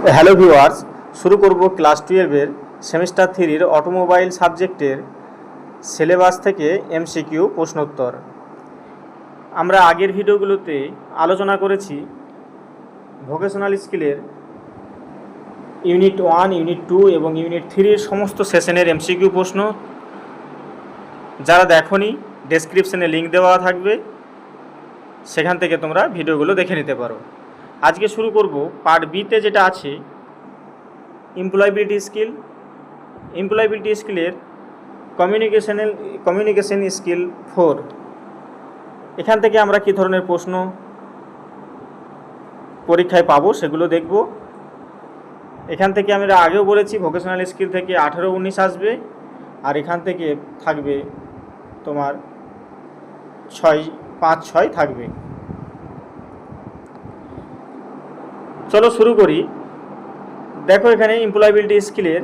Hello viewers, শুরু করব class 12-এর semester 3-র automobile সাবজেক্টের সিলেবাস থেকে এমসিকিউ প্রশ্নোত্তর। আমরা আগের ভিডিওগুলোতে আলোচনা করেছি ভোকেশনাল স্কিলের ইউনিট 1, ইউনিট 2 এবং ইউনিট 3-র সমস্ত সেশনের এমসিকিউ প্রশ্ন। যারা দেখোনি, ডেসক্রিপশনে লিঙ্ক দেওয়া থাকবে, সেখান থেকে তোমরা ভিডিওগুলো দেখে নিতে পারো। আজকে শুরু করব পার্ট বিতে, যেটা আছে এমপ্লয়াবিলিটি স্কিলের কমিউনিকেশন স্কিল 4। এখান থেকে আমরা কী ধরনের প্রশ্ন পরীক্ষায় পাবো সেগুলো দেখব। এখান থেকে আমরা আগেও বলেছি ভোকেশনাল স্কিল থেকে 18-19 আসবে, আর এখান থেকে থাকবে তোমার 5-6 থাকবে। চলো শুরু করি। দেখো, এখানে এমপ্লয়াবিলিটি স্কিলের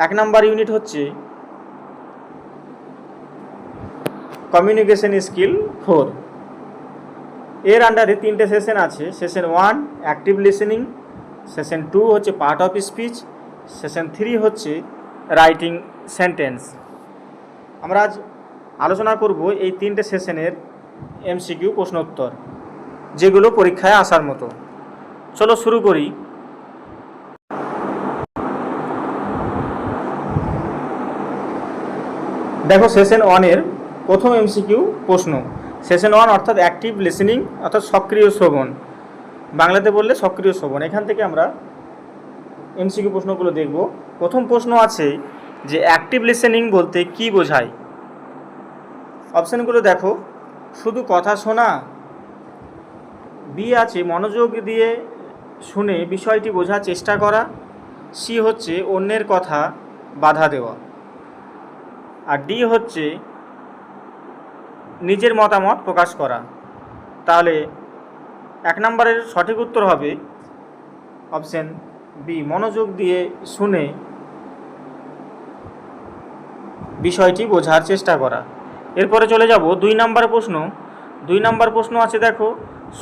1 নম্বর ইউনিট হচ্ছে কমিউনিকেশন স্কিল 4। এর আন্ডারে 3টে সেশন আছে। সেশন 1 অ্যাক্টিভ লিসেনিং, সেশন 2 হচ্ছে পার্ট অফ স্পিচ, সেশন 3 হচ্ছে রাইটিং সেন্টেন্স। আমরা আজ আলোচনা করব এই 3টে সেশনের এমসিকিউ প্রশ্নোত্তর, যেগুলো পরীক্ষায় আসার মতো। চলো শুরু করি। দেখো, সেশন 1-এর প্রথম এমসিকিউ প্রশ্ন। সেশন 1 অর্থাৎ অ্যাক্টিভ লিসেনিং অর্থাৎ সক্রিয় শ্রবণ, বাংলাতে বললে সক্রিয় শ্রবণ। এখান থেকে আমরা এমসিকিউ প্রশ্নগুলো দেখব। প্রথম প্রশ্ন আছে যে অ্যাক্টিভ লিসেনিং বলতে কি বোঝায়। অপশানগুলো দেখো। শুধু কথা শোনা, বি আছে মনোযোগ দিয়ে শুনে বিষয়টি বোঝার চেষ্টা করা, সি হচ্ছে অন্যের কথা বাধা দেওয়া, আর ডি হচ্ছে নিজের মতামত প্রকাশ করা। তাহলে 1 নম্বরের সঠিক উত্তর হবে অপশন বি, মনোযোগ দিয়ে শুনে বিষয়টি বোঝার চেষ্টা করা। এরপরে চলে যাব 2 নম্বর প্রশ্ন। 2 নম্বর প্রশ্ন আছে, দেখো,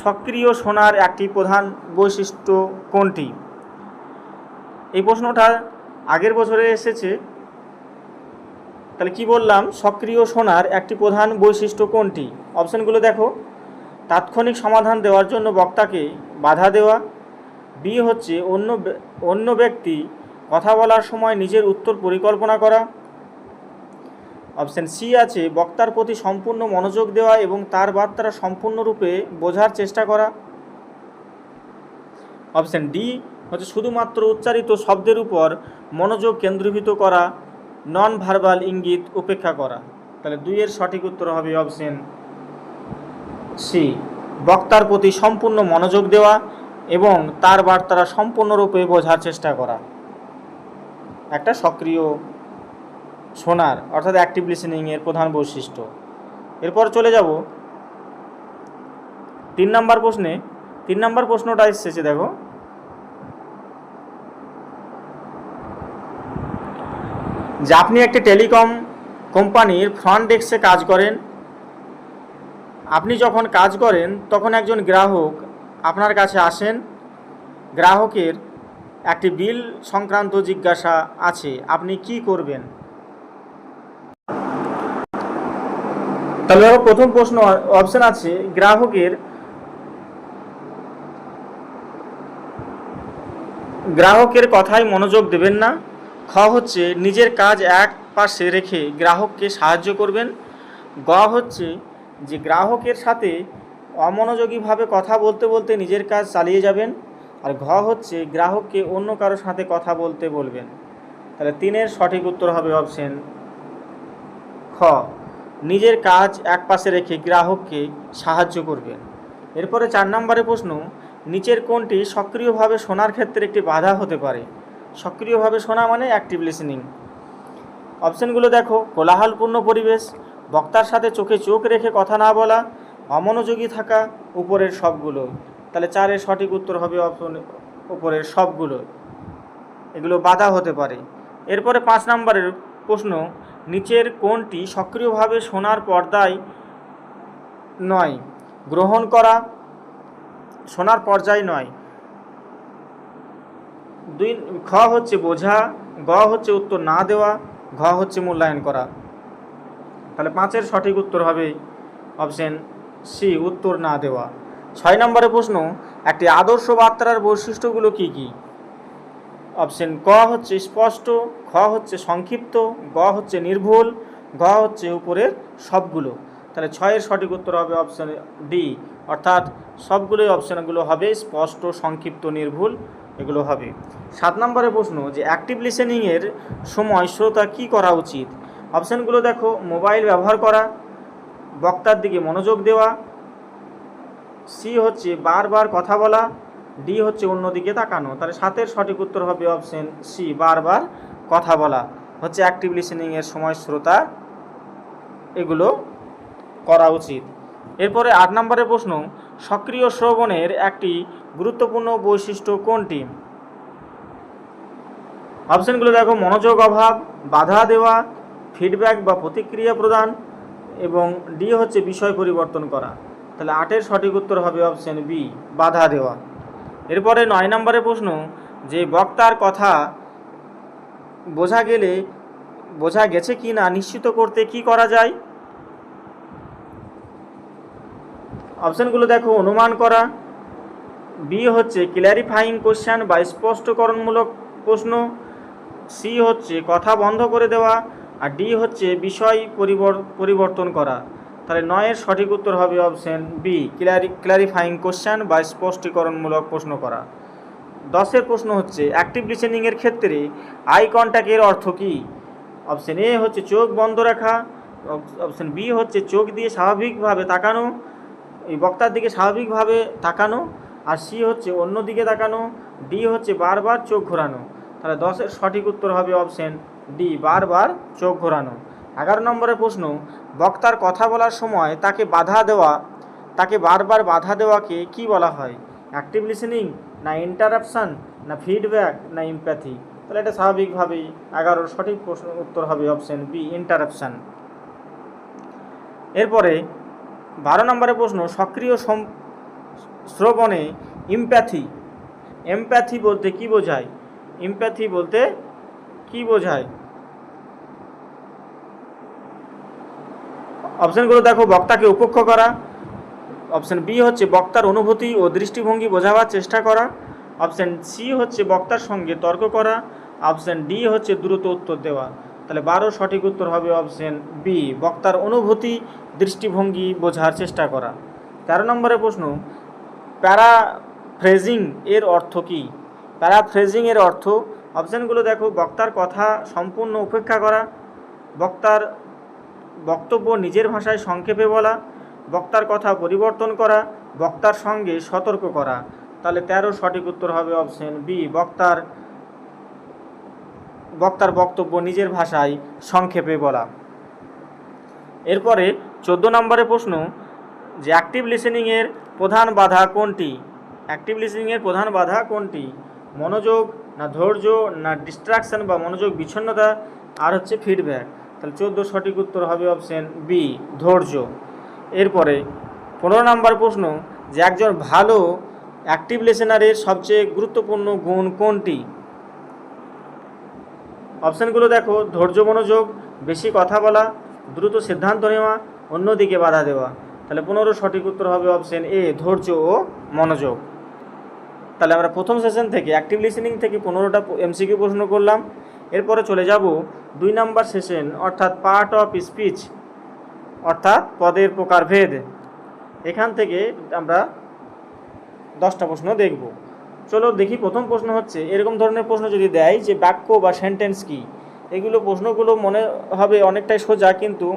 সক্রিয় শোনার একটি প্রধান বৈশিষ্ট্য কোনটি। এই প্রশ্নটা আগের বছরে এসেছে। তাহলে কি বললাম, সক্রিয় শোনার একটি প্রধান বৈশিষ্ট্য কোনটি। অপশানগুলো দেখো। তাৎক্ষণিক সমাধান দেওয়ার জন্য বক্তাকে বাধা দেওয়া, বি হচ্ছে অন্য ব্যক্তি কথা বলার সময় নিজের উত্তর পরিকল্পনা করা, অপশান সি আছে বক্তার প্রতি সম্পূর্ণ মনোযোগ দেওয়া এবং তার বার্তা সম্পূর্ণরূপে বোঝার চেষ্টা করা, অপশান ডি হচ্ছে শুধুমাত্র উচ্চারিত শব্দের উপর মনোযোগ কেন্দ্রীভূত করা, নন ভার্বাল ইঙ্গিত উপেক্ষা করা। তাহলে 2-এর সঠিক উত্তর হবে অপশন সি, বক্তার প্রতি সম্পূর্ণ মনোযোগ দেওয়া এবং তার বার্তারা সম্পূর্ণরূপে বোঝার চেষ্টা করা, একটা সক্রিয় শোনার অর্থাৎ অ্যাক্টিভ লিসেনিংয়ের প্রধান বৈশিষ্ট্য। এরপর চলে যাব 3 নম্বর প্রশ্নে। 3 নম্বর প্রশ্নটা এসেছে, দেখো, যে আপনি একটি টেলিকম কোম্পানির ফ্রন্ট ডেস্কে কাজ করেন। আপনি যখন কাজ করেন তখন একজন গ্রাহক আপনার কাছে আসেন। গ্রাহকের একটি বিল সংক্রান্ত জিজ্ঞাসা আছে, আপনি কি করবেন। তাহলে প্রথম প্রশ্ন অপশন আছে গ্রাহকের কথায় মনোযোগ দেবেন না। খ হচ্ছে নিজের কাজ এক পাশে রেখে গ্রাহককে সাহায্য করবেন। গ হচ্ছে যে গ্রাহকের সাথে অমনোযোগীভাবে কথা বলতে বলতে নিজের কাজ চালিয়ে যাবেন। আর ঘ হচ্ছে গ্রাহককে অন্য কারোর সাথে কথা বলতে বলবেন। তাহলে 3-এর সঠিক উত্তর হবে অপশন খ, নিজের কাজ এক পাশে রেখে গ্রাহককে সাহায্য করবেন। এরপরে 4 নম্বরের প্রশ্ন, নিচের কোনটি সক্রিয়ভাবে শোনার ক্ষেত্রে একটি বাধা হতে পারে। সক্রিয়ভাবে শোনা মানে অ্যাক্টিভ লিসেনিং। অপশানগুলো দেখো। কোলাহলপূর্ণ পরিবেশ, বক্তার সাথে চোখে চোখ রেখে কথা না বলা, অমনোযোগী থাকা, উপরের সবগুলো। তাহলে 4-এর সঠিক উত্তর হবে অপশন উপরের সবগুলো, এগুলো বাধা হতে পারে। এরপরে 5 নম্বরের প্রশ্ন, নিচের কোনটি সক্রিয়ভাবে শোনার পর্যায় নয়। গ্রহণ করা শোনার পর্যায় নয়। দুই খ হচ্ছে বোঝা, গ হচ্ছে উত্তর না দেওয়া, ঘ হচ্ছে মূল্যায়ন করা। তাহলে 5-এর সঠিক উত্তর হবে অপশন সি, উত্তর না দেওয়া। 6 নম্বরের প্রশ্ন, একটি আদর্শ বার্তার বৈশিষ্ট্যগুলো কি কি? অপশন ক হচ্ছে স্পষ্ট, খ হচ্ছে সংক্ষিপ্ত, গ হচ্ছে নির্ভুল, ঘ হচ্ছে উপরের সবগুলো। তাহলে 6-এর সঠিক উত্তর হবে অপশন ডি, অর্থাৎ সবগুলোই অপশনগুলো হবে স্পষ্ট, সংক্ষিপ্ত, নির্ভুল, এগুলো হবে। 7 নম্বরের প্রশ্ন, যে অ্যাক্টিভ লিসেনিংয়ের সময় শ্রোতা কি করা উচিত? অপশানগুলো দেখো, মোবাইল ব্যবহার করা, বক্তার দিকে মনোযোগ দেওয়া, সি হচ্ছে বারবার কথা বলা, ডি হচ্ছে অন্যদিকে তাকানো। তাহলে 7-এর সঠিক উত্তর হবে অপশন সি, বারবার কথা বলা হচ্ছে অ্যাক্টিভ লিসেনিংয়ের সময় শ্রোতা এগুলো করা উচিত। এরপরে 8 নম্বরের প্রশ্ন, সক্রিয় শ্রবণের একটি গুরুত্বপূর্ণ বৈশিষ্ট্য কোনটি? অপশানগুলো দেখো, মনোযোগ অভাব, বাধা দেওয়া, ফিডব্যাক বা প্রতিক্রিয়া প্রদান, এবং ডি হচ্ছে বিষয় পরিবর্তন করা। তাহলে 8-এর সঠিক উত্তর হবে অপশন বি, বাধা দেওয়া। এরপরে 9 নম্বরের প্রশ্ন, যে বক্তার কথা বোঝা গেছে কি না নিশ্চিত করতে কি করা যায়? অপশানগুলো দেখো, অনুমান করা, বি হচ্ছে ক্ল্যারিফাইং কোশ্চেন বা স্পষ্টকরণমূলক প্রশ্ন, সি হচ্ছে কথা বন্ধ করে দেওয়া, আর ডি হচ্ছে বিষয় পরিবর্তন করা। তাহলে 9-এর সঠিক উত্তর হবে অপশন বি, ক্ল্যারিফাইং কোশ্চেন বা স্পষ্টীকরণমূলক প্রশ্ন করা। 10-এর প্রশ্ন হচ্ছে, অ্যাক্টিভ লিসেনিংয়ের ক্ষেত্রে আই কন্ট্যাক্টের অর্থ কী? অপশন এ হচ্ছে চোখ বন্ধ রাখা, অপশন বি হচ্ছে চোখ দিয়ে স্বাভাবিকভাবে তাকানো, এই বক্তার দিকে স্বাভাবিকভাবে তাকানো, আর সি হচ্ছে অন্য দিকে তাকানো, ডি হচ্ছে বারবার চোখ ঘোরানো। তাহলে 10-এর সঠিক উত্তর হবে অপশন ডি, বারবার চোখ ঘোরানো। 11 নম্বরের প্রশ্ন, বক্তার কথা বলার সময় তাকে বারবার বাধা দেওয়াকে কি বলা হয়? অ্যাক্টিভ লিসেনিং, না ইন্টারাপশান, না ফিডব্যাক, না এমপ্যাথি? তাহলে এটা স্বাভাবিকভাবেই 11-র সঠিক প্রশ্ন উত্তর হবে অপশন বি, ইন্টারাপশান। এরপরে 12 নম্বরের প্রশ্ন, সক্রিয় শ্রবণে এমপ্যাথি বলতে কি বোঝায়? এমপ্যাথি বলতে কি বোঝায়? অপশানগুলো দেখো, বক্তাকে উপেক্ষা করা, অপশান বি হচ্ছে বক্তার অনুভূতি ও দৃষ্টিভঙ্গি বোঝাবার চেষ্টা করা, অপশান সি হচ্ছে বক্তার সঙ্গে তর্ক করা, অপশান ডি হচ্ছে দ্রুত উত্তর দেওয়া। তাহলে 12 সঠিক উত্তর হবে অপশান বি, বক্তার অনুভূতি দৃষ্টিভঙ্গি বোঝার চেষ্টা করা। 13 নম্বরের প্রশ্ন, প্যারাফ্রেজিং এর অর্থ কী? প্যারাফ্রেজিং এর অর্থ, অপশানগুলো দেখো, বক্তার কথা সম্পূর্ণ উপেক্ষা করা, বক্তার বক্তব্য নিজের ভাষায় সংক্ষেপে বলা, বক্তার কথা পরিবর্তন করা, বক্তার সঙ্গে সতর্ক করা। তাহলে 13 সঠিক উত্তর হবে অপশন বি, বক্তার বক্তব্য নিজের ভাষায় সংক্ষেপে বলা। এরপরে 14 নম্বরের প্রশ্ন, যে অ্যাক্টিভ লিসেনিংয়ের প্রধান বাধা কোনটি? অ্যাক্টিভ লিসেনিংয়ের প্রধান বাধা কোনটি? মনোযোগ, না ধৈর্য, না ডিস্ট্রাকশন বা মনোযোগ বিচ্ছিন্নতা, আর হচ্ছে ফিডব্যাক। তাহলে 14 সঠিক উত্তর হবে অপশন বি, ধৈর্য। এরপরে 15 নম্বর প্রশ্ন, যে একজন ভালো অ্যাক্টিভ লিসেনারের সবচেয়ে গুরুত্বপূর্ণ গুণ কোনটি? অপশানগুলো দেখো, ধৈর্য, মনোযোগ, বেশি কথা বলা, দ্রুত সিদ্ধান্ত নেওয়া, অন্যদিকে বাধা দেওয়া। তাহলে 15 সঠিক উত্তর হবে অপশন এ, ধৈর্য ও মনোযোগ। তাহলে আমরা প্রথম সেশন থেকে অ্যাক্টিভ লিসেনিং থেকে 15টা এমসিকিউ প্রশ্ন করলাম। এরপরে চলে যাব 2 নম্বর সেশন, অর্থাৎ পার্ট অফ স্পিচ, অর্থাৎ পদের প্রকারভেদ। এখান থেকে আমরা 10টা প্রশ্ন দেখব। চলো দেখি, প্রথম প্রশ্ন হচ্ছে, এরকম ধরনের প্রশ্ন যদি দেয় যে বাক্য বা সেন্টেন্স কি, এগুলো প্রশ্নগুলো মনে হবে অনেকটাই সোজা, কিন্তু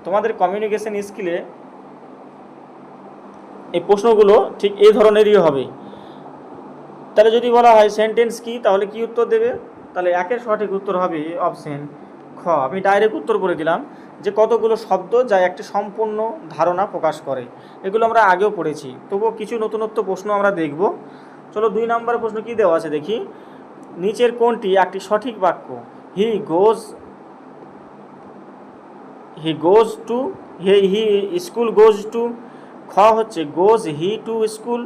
তোমাদের কমিউনিকেশন স্কিলে এই প্রশ্নগুলো ঠিক এই ধরনেরই হবে। তাহলে যদি বলা হয় সেন্টেন্স কি, তাহলে কি উত্তর দেবে? তাহলে 1-এর সঠিক উত্তর হবে অপশন খ। আমি ডাইরেক্ট উত্তর বলে দিলাম যে কতগুলো শব্দ যা একটি সম্পূর্ণ ধারণা প্রকাশ করে। এগুলো আমরা আগেও পড়েছি, তবুও কিছু নতুনত্ব প্রশ্ন আমরা দেখব। চলো 2 নম্বরের প্রশ্ন কি দেওয়া আছে দেখি। নিচের কোনটি একটি সঠিক বাক্য? হি স্কুল গোজ টু। খ হচ্ছে গোজ হি টু স্কুল।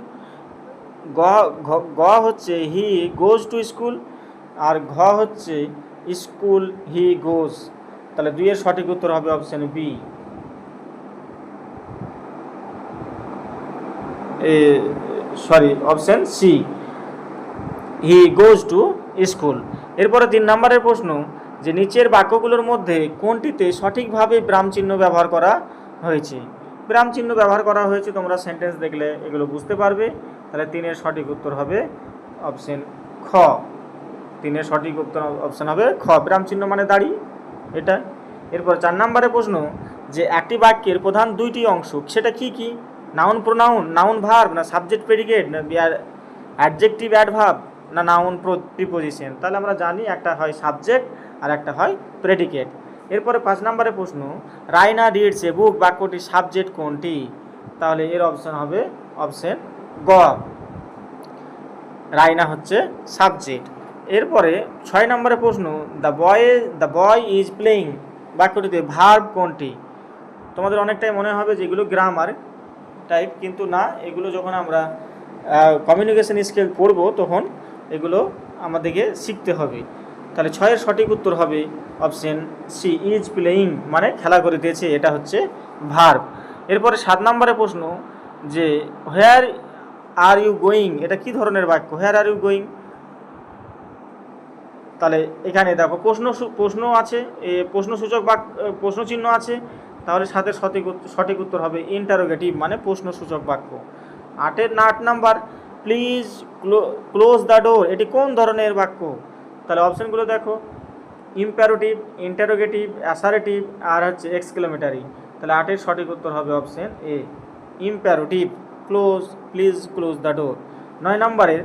গ গ হচ্ছে হি গোজ টু স্কুল, আর ঘ হচ্ছে স্কুল হি গোজ। তাহলে 2 এর সঠিক উত্তর হবে option B, option C, he goes to school. এরপরে 3 নম্বরের প্রশ্ন, যে নিচের বাক্যগুলোর মধ্যে কোনটিতে সঠিকভাবে বিরাম চিহ্ন ব্যবহার করা হয়েছে। বিরাম চিহ্ন ব্যবহার করা হয়েছে, তোমরা সেন্টেন্স দেখলে এগুলো বুঝতে পারবে। তাহলে 3 এর সঠিক উত্তর হবে অপশন খ। 3 এর সঠিক উত্তর অপশন হবে খ, বিরাম চিহ্ন মানে দাড়ি, এটা। এরপর 4 নম্বরের প্রশ্ন, যে একটি বাক্যের প্রধান 2টি অংশ, সেটা কি কি? নাউন প্রোনাউন, নাউন ভার্ব, না সাবজেক্ট প্রেডিকেট, না অ্যাডজেক্টিভ অ্যাডভার্ব, না নাউন প্রিপোজিশন। তাহলে আমরা জানি একটা হয় সাবজেক্ট আর একটা হয় প্রেডিকেট। এরপরে 5 নম্বরের প্রশ্ন, রায়না রিডস এ বুক, বাক্যটির সাবজেক্ট কোনটি? তাহলে এর অপশন হবে অপশন গ, রায়না হচ্ছে সাবজেক্ট। এরপরে 6 নম্বরের প্রশ্ন, দ্য বয় ইজ প্লেয়িং, বাক্যটিতে ভার্ব কোনটি? তোমাদের অনেকটাই মনে হবে যেগুলো গ্রামার টাইপ, কিন্তু না, এগুলো যখন আমরা কমিউনিকেশন স্কিল পড়ব তখন এগুলো আমাদেরকে শিখতে হবে। তাহলে 6 এর সঠিক উত্তর হবে অপশন সি, ইজ প্লেয়িং মানে খেলা করিতেছে, এটা হচ্ছে ভার্ব। এরপরে 7 নম্বরের প্রশ্ন, যে হোয়ার আর ইউ গোয়িং, এটা কি ধরনের বাক্য? হোয়ার আর ইউ গোয়িং, তাহলে এখানে দেখো প্রশ্ন আছে, প্রশ্নসূচক বাক্য, প্রশ্ন চিহ্ন আছে, তাহলে 7 এর সঠিক উত্তর হবে ইন্টারোগেটিভ মানে প্রশ্নসূচক বাক্য। 8 number, please close the door, এটি কোন ধরনের বাক্য? তাহলে অপশনগুলো দেখো, ইম্পারেটিভ, ইন্টারোগেটিভ, অ্যাসারেটিভ, আর হচ্ছে এক্সক্লেমেটারি। তাহলে 8 এর সঠিক উত্তর হবে option A, imperative, please close the door. 9 নম্বরের,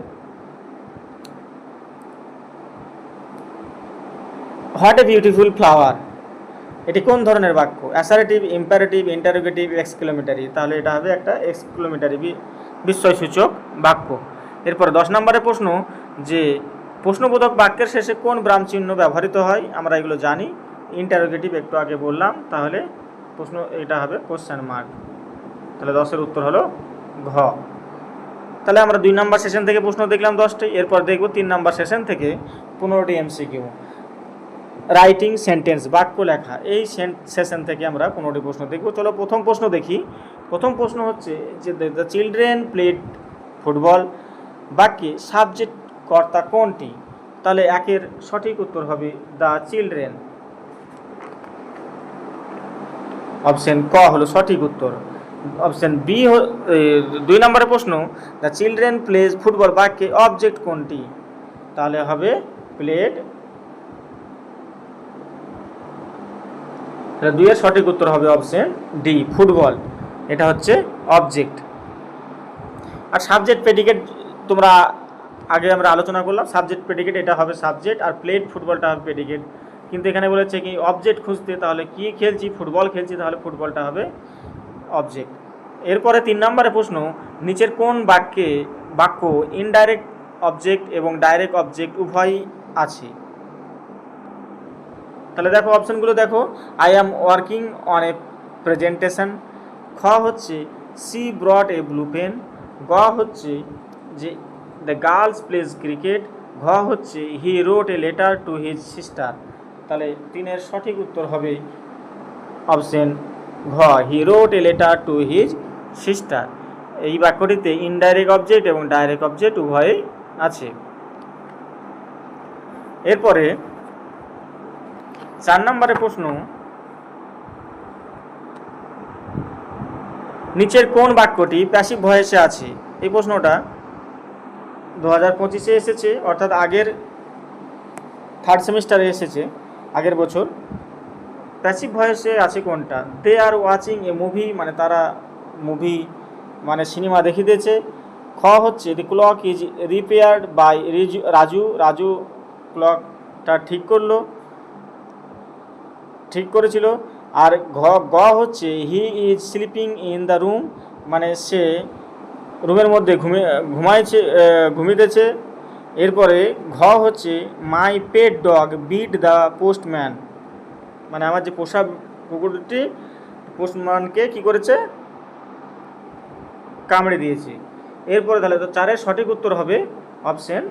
হোয়াট এ বিউটিফুল ফ্লাওয়ার, এটি কোন ধরনের বাক্য? Assertive, imperative, interrogative, exclamatory. তাহলে এটা হবে একটা এক্সক্লেমেটারি, বিস্ময়সূচক বাক্য। এরপর 10 নম্বরের প্রশ্ন, যে প্রশ্নবোধক বাক্যের শেষে কোন বিরাম চিহ্ন ব্যবহৃত হয়? আমরা এগুলো জানি, ইন্টারোগেটিভ একটু আগে বললাম, তাহলে প্রশ্ন এটা হবে কোশ্চেন মার্ক। তাহলে 10 এর উত্তর হলো ঘ। তাহলে আমরা 2 নম্বর সেশন থেকে প্রশ্ন দেখলাম 10টি, এরপর দেখব 3 নম্বর সেশন থেকে 15টি এমসিকিউ। রাইটিং সেন্টেন্স, বাক্য লেখা, এই সেশন থেকে আমরা 15টি প্রশ্ন দেখব। চলো প্রথম প্রশ্ন দেখি। প্রথম প্রশ্ন হচ্ছে যে দ্য চিলড্রেন প্লেড ফুটবল, বাক্যে সাবজেক্ট কর্তা কোনটি? তাহলে 1 এর সঠিক উত্তর হবে দ্য চিলড্রেন, অপশন ক হলো সঠিক উত্তর। অপশন বি, 2 নম্বরের প্রশ্ন, দ্য চিলড্রেন প্লেজ ফুটবল, বাক্যে অবজেক্ট কোনটি? তাহলে হবে প্লেড। 2 এর সঠিক উত্তর হবে অপশন ডি, ফুটবল, এটা হচ্ছে অবজেক্ট। আর সাবজেক্ট প্রেডিকেট তোমরা আগে আমরা আলোচনা করলাম, সাবজেক্ট প্রেডিকেট এটা হবে সাবজেক্ট, আর প্লেড ফুটবলটা হবে প্রেডিকেট। কিন্তু এখানে বলেছে কি অবজেক্ট খুঁজতে, তাহলে কি খেলছি? ফুটবল খেলছি, তাহলে ফুটবলটা হবে অবজেক্ট। এরপরে 3 নম্বরের প্রশ্ন, নিচের কোন বাক্য ইনডাইরেক্ট অবজেক্ট এবং ডাইরেক্ট অবজেক্ট উভয়ই আছে? তাহলে দেখো অপশনগুলো দেখো, I am working on a presentation, খ হচ্ছে she brought a blue pen, গ হচ্ছে যে দ্য গার্লস প্লেজ ক্রিকেট, ঘ হচ্ছে he wrote a letter to his sister. তাহলে 3 এর সঠিক উত্তর হবে অপশন ঘ, he wrote a letter to his sister. এই বাক্যটিতে ইনডাইরেক্ট অবজেক্ট এবং ডাইরেক্ট অবজেক্ট উভয়ই আছে। এরপরে 4 নম্বরের প্রশ্ন, নিচের কোন বাক্যটি প্যাসিভ ভয়েসে আছে? এই প্রশ্নটা 2025-এ এসেছে, অর্থাৎ আগের 3rd সেমিস্টারে এসেছে, আগের বছর। প্যাসিভ ভয়েসে আছে কোনটা? দে আর ওয়াচিং এ মুভি, মানে তারা মুভি মানে সিনেমা দেখিতেছে। খ হচ্ছে the clock is repaired by Raju ক্লকটা ঠিক করেছিল। আর গ হচ্ছে he is sleeping in the room, মানে সে রুমের মধ্যে ঘুমিতেছে। এরপরে ঘ হচ্ছে my pet dog bit the postman, মানে আমার যে পোষা কুকুরটি পোস্টম্যানকে কী করেছে? কামড়ে দিয়েছে। এরপরে তাহলে তো 4-এর সঠিক উত্তর হবে অপশন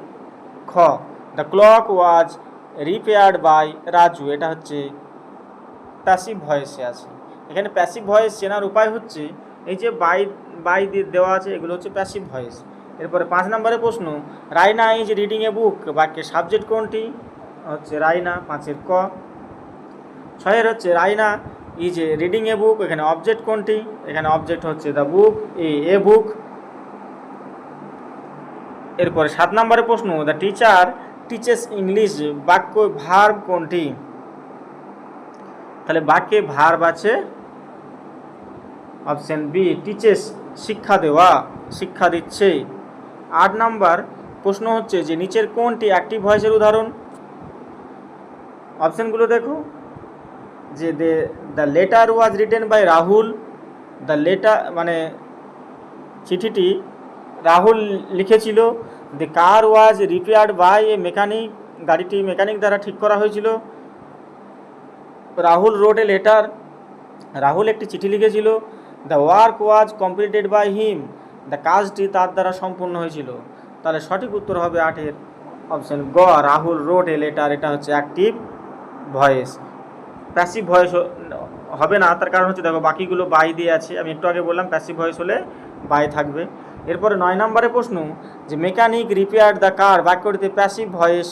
খ, the clock was repaired by Raju. এটা হচ্ছে প্যাসিভ ভয়েসে আছে। এখানে প্যাসিভ ভয়েস চেনার উপায় হচ্ছে এই যে বাই দেওয়া আছে, এগুলো হচ্ছে প্যাসিভ ভয়েস। এরপরে 5 নম্বরের প্রশ্ন, রাইনা ইজ রিডিং এ বুক, বাক্যের সাবজেক্ট কোনটি? হচ্ছে রাইনা, 5-এর ক। 6-এর হচ্ছে রাইনা ইজ রিডিং এ বুক, এখানে অবজেক্ট কোনটি? এখানে অবজেক্ট হচ্ছে দ্য বুক, এ বুক। এরপরে 7 নম্বরের প্রশ্ন, দ্য টিচার টিচেস ইংলিশ, বাক্য ভার্ব কোনটি? তাহলে বাক্যে ভার্ব আছে অপশন বি, টিচেস, শিক্ষা দেওয়া, শিক্ষা দিচ্ছে। 8 নম্বর প্রশ্ন হচ্ছে যে নিচের কোনটি অ্যাক্টিভ ভয়েসের উদাহরণ? অপশনগুলো দেখো, যে the letter was written by Rahul, the letter মানে চিঠিটি রাহুল লিখেছিল। The car was repaired by a mechanic, গাড়িটি মেকানিক দ্বারা ঠিক করা হয়েছিল। Rahul wrote a letter, Rahul একটি চিঠি লিখেছিল। The work was completed by him, the কাজটি তার দ্বারা সম্পূর্ণ হয়েছিল। তাহলে সঠিক উত্তর হবে 8-এর অপশন গ, রাহুল রোড এ লেটার। এটা হচ্ছে অ্যাক্টিভ ভয়েস। প্যাসিভ ভয়েস হবে না, তার কারণ হচ্ছে দেখো বাকিগুলো বাই দিয়ে আছে। আমি একটু আগে বললাম প্যাসিভ ভয়েস হলে বাই থাকবে। এরপরে 9 নম্বরের প্রশ্ন, যে মেকানিক রিপেয়ার দ্য কার, বাক্যটিতে প্যাসিভ ভয়েস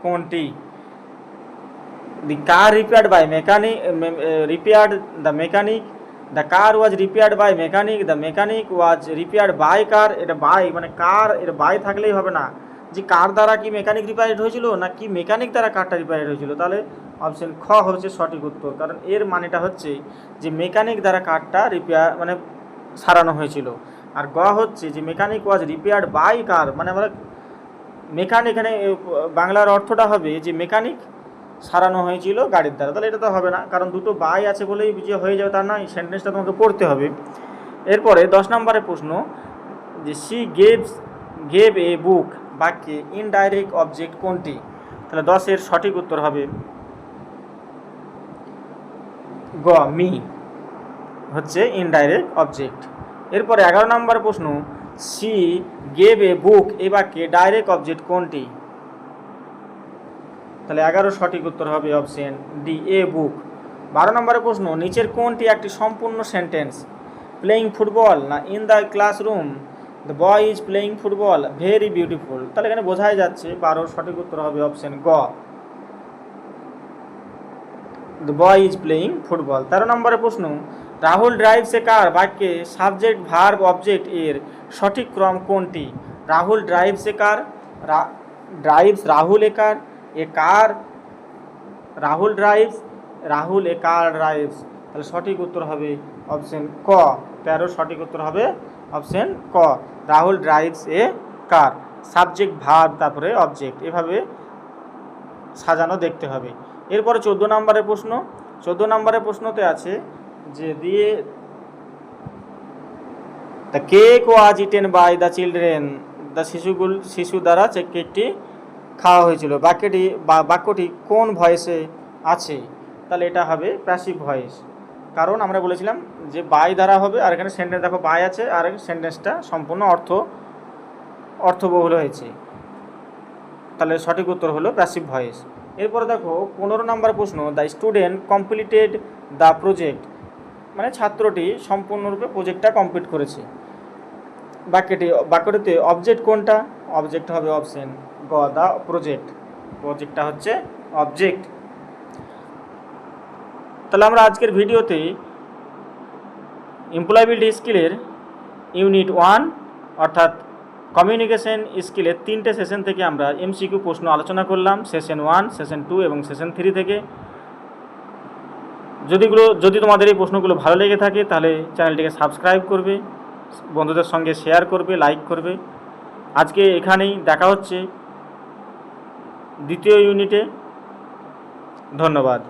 কোনটি? The car repaired by mechanic, repaired the mechanic, the car was repaired by mechanic, the mechanic was repaired by car. এটা বাই মানে কার, এটা বাই থাকলেই হবে না, যে কার দ্বারা কি মেকানিক রিপেয়ার্ড হয়েছিল না কি মেকানিক দ্বারা কারটা রিপেয়ার্ড হয়েছিল। তাহলে অপশন খ হচ্ছে সঠিক উত্তর, কারণ এর মানেটা হচ্ছে যে মেকানিক দ্বারা কারটা রিপেয়ার মানে সারানো হয়েছিল। আর গ হচ্ছে যে মেকানিক ওয়াজ রিপেয়ার্ড বাই কার, মানে আমরা মেকানিক, এখানে বাংলার অর্থটা হবে যে মেকানিক সারানো হয়েছিল গাড়ির দ্বারা। তাহলে এটা তো হবে না, কারণ দুটো বাই আছে বলেই যে হয়ে যাবে তার নয়, সেন্টেন্সটা তোমাকে পড়তে হবে। এরপরে 10 নম্বরের প্রশ্ন, যে শি গেভ এ বুক, বাক্যে ইনডাইরেক্ট অবজেক্ট কোনটি? তাহলে 10-এর সঠিক উত্তর হবে গ, মি হচ্ছে ইনডাইরেক্ট অবজেক্ট। এরপরে 11 নম্বর প্রশ্ন, সি গেভ এ বুক, এই বাক্যে ডাইরেক্ট অবজেক্ট কোনটি? তাহলে 11 সঠিক উত্তর হবে অপশন ডি, এ বুক। 12 নম্বরের প্রশ্ন, নিচের কোনটি একটি সম্পূর্ণ সেন্টেন্স? প্লেয়িং ফুটবল না in the classroom, the boy is playing football very beautiful. তাহলে এখানে বোঝাই যাচ্ছে 12 সঠিক উত্তর হবে অপশন গ, the boy is playing football. 13 নম্বরের প্রশ্ন, রাহুল ড্রাইভস এ কার, বাক্যে সাবজেক্ট ভার্ব অবজেক্ট এর সঠিক ক্রম কোনটি? রাহুল ড্রাইভস এ কার, ড্রাইভস রাহুল এ কার, এ কার রাহুল ড্রাইভস, রাহুল এ কার ড্রাইভস। তাহলে সঠিক উত্তর হবে অপশন ক, 13 সঠিক উত্তর হবে অপশন ক, রাহুল ড্রাইভস এ কার। সাবজেক্ট ভার্ব তারপরে অবজেক্ট, এভাবে সাজানো দেখতে হবে। এরপরে 14 নম্বরের প্রশ্ন, 14 নম্বরের প্রশ্নতে আছে যে দিয়ে the cake was eaten by the children, the শিশু দ্বারা কেকটি খাওয়া হয়েছিল। বাক্যটি কোন ভয়েসে আছে? তাহলে এটা হবে প্যাসিভ ভয়েস, কারণ আমরা বলেছিলাম যে বাই দ্বারা হবে, আর এখানে সেন্টেন্স দেখো বাই আছে, আর সেন্টেন্সটা সম্পূর্ণ অর্থবহুল হয়েছে। তাহলে সঠিক উত্তর হলো প্যাসিভ ভয়েস। এরপরে দেখো 15 নম্বর প্রশ্ন, the student completed the project, মানে ছাত্রটি সম্পূর্ণরূপে প্রজেক্টটা কমপ্লিট করেছে। বাক্যটিতে অবজেক্ট কোনটা? অবজেক্ট হবে অপশন গ, দ্য প্রজেক্ট। প্রজেক্টটা হচ্ছে অবজেক্ট। তাহলে আমরা আজকের ভিডিওতে এমপ্লয়েবিলিটি স্কিলের ইউনিট 1 অর্থাৎ কমিউনিকেশন স্কিলের 3টে সেশন থেকে আমরা এমসিকিউ প্রশ্ন আলোচনা করলাম, সেশন 1, সেশন 2 এবং সেশন 3 থেকে। যদি তোমাদের এই প্রশ্নগুলো ভালো লেগে থাকে তাহলে চ্যানেলটিকে সাবস্ক্রাইব করবে, বন্ধুদের সঙ্গে শেয়ার করবে, লাইক করবে। আজকে এখানেই দেখা হচ্ছে দ্বিতীয় ইউনিটে। ধন্যবাদ।